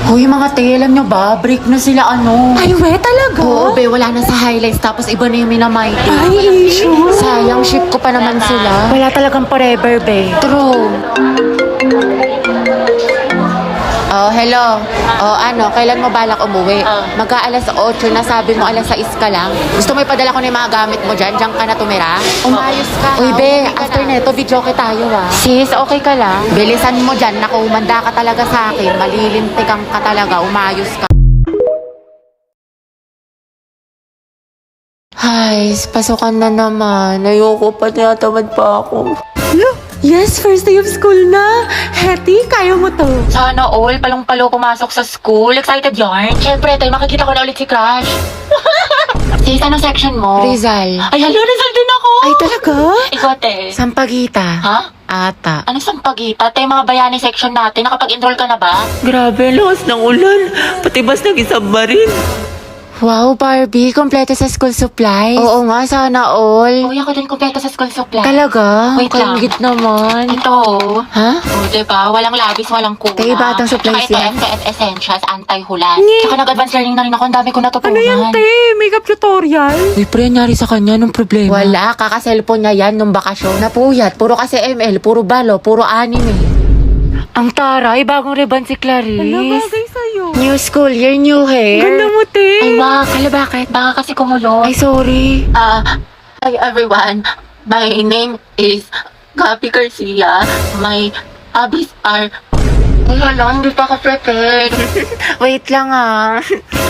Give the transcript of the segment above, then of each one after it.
Hoy mga te, alam nyo ba? Break na sila Ay, we, talaga? Oo, be, wala na sa highlights. Tapos iba na yung minamighty. Ay, issue. Sayang, ship ko pa naman sila. Wala talagang forever, be. True. Oh, hello. Oh, kailan mo balak umuwi? Mag-aalas 8 na, sabi mo alas 6 ka lang. Gusto mo ipadala ko na yung mga gamit mo dyan? Diyan ka na tumira? Umayos ka. Uy, be, after neto, video tayo Sis, okay ka lang? Bilisan mo dyan. Naku, umanda ka talaga sa akin. Malilintikan ka talaga. Umayos ka. Ay, pasukan na naman. Ayoko pa, tinatamad pa ako. Yes, first day of school na. Hetty, kaya mo to. Sana all, palong-palo pumasok sa school. Excited yarn? Siyempre, tayo makikita ko na ulit si Crush. Sis, anong section mo? Rizal. Ay, hala, Rizal din ako. Ay, talaga? Ikaw, te. Sampagita. Ha? Ata. Anong sampagita? Te, mga bayani section natin. Nakapag-enroll ka na ba? Grabe, lakas ng ulan. Pati bas nag-isubmarine. Wow, Barbie, kompleto sa school supplies. Oo nga, sana all. Uy, ako din kumpleto sa school supply. Talaga? Wait lang. Kalingit naman. Ito. Ha? O, diba? Walang labis, walang kuna. Te, batang supplies Tsaka yan. ito, FCS Essentials, anti-hulan. Tsaka nag-advance learning na rin ako. Ang dami ko natutunan. Ano yan, te? Makeup tutorial? Uy, pre, nangyari sa kanya nung problema. Wala, kaka-cellphone niya yan nung bakasyon. Napuyat, puro kasi ML, puro balo, puro anime. Ang taray, bagong ribbon si Clarice. Bagay sa'yo. New school year, new hair. Ganda mo, te. Ay, wak, hala bakit? Baka kasi kumulo. Ay, sorry. Hi everyone. My name is Gabi Garcia. My hobbies are... Ay, hala, hindi pa ako prepared. Wait lang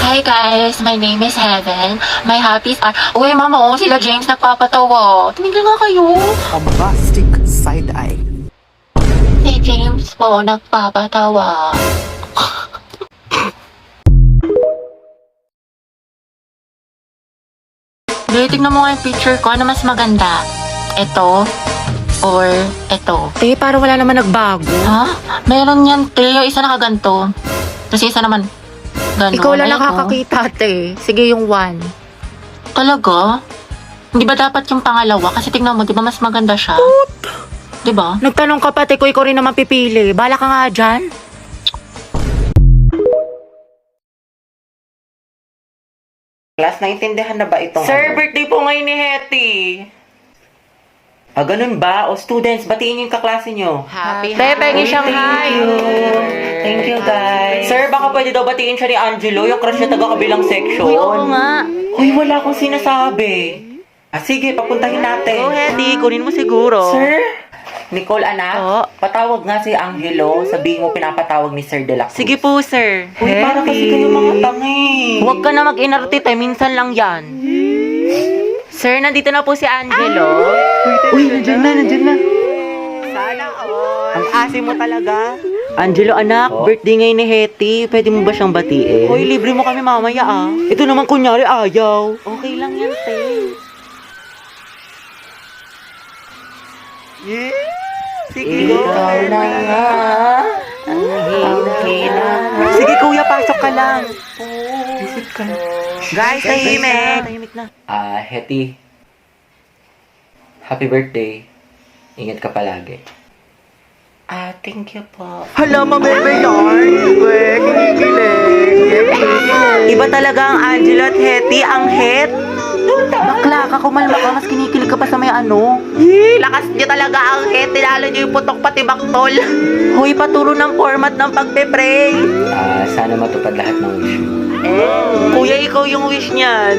Hi guys, my name is Heaven. My hobbies are... Uy, mama, sila James nagpapatawa. Tumigil nga kayo. Bombastic side-eye. Si James po nagpapatawa. Be, tignan mo nga yung picture ko. Ano mas maganda? Ito or ito? Te, parang wala naman nagbago. Ha? Meron yan, te. Yung isa nakaganto. Tapos yung isa naman gano'n. Ikaw lang Ayan, nakakakita, te. Sige, yung one. Talaga? Hindi ba dapat yung pangalawa? Kasi tignan mo, di ba mas maganda siya? Di ba? Nagtanong ka pa, te, ko ikaw rin naman pipili. Bala ka nga dyan. Class, naintindihan na ba itong Sir, birthday po ngayon ni Hetty. ganun ba? O students, batiin yung kaklase nyo. Happy Te, pengi siyang hi. Thank you, guys. Sir, baka pwede daw batiin siya ni Angelo, yung crush niya taga-kabilang section. Uy, oo nga. Uy, wala akong sinasabi. Sige, papuntahin natin. Oh, Hetty, kunin mo siguro. Sir? Nicole, anak, Oo. patawag nga si Angelo. Sabihin mo pinapatawag ni Sir De La Cruz. Sige po, sir. Uy, para kasi kayo mga tangi. Huwag ka na mag-inarte, te. Minsan lang yan. Sir, nandito na po si Angelo. Uy, nandiyan na. Sana all. Ang asim mo talaga. Angelo, anak, birthday ngayon ni Hetty. Pwede mo ba siyang batiin? Uy, libre mo kami mamaya Ito naman kunyari ayaw. Okay lang yan, te. Sige, ikaw na nga. Ang hina. Sige, kuya, pasok ka lang. Visit ka. Guys, tahimik. Tahimik na. Hetty. Happy birthday. Ingat ka palagi. Thank you po. Hala, mabebe yarn. Iba talaga ang Angelo at Hetty, ang het. Bakla ka, kumalma ka, mas kinikilig ka pa sa may ano. Lakas niya talaga ang het, lalo niyo yung putok pati baktol. Hoy, paturo ng format ng pagpe-pray. Sana matupad lahat ng wish mo. Kuya, ikaw yung wish niyan.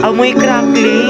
Amoy crackling.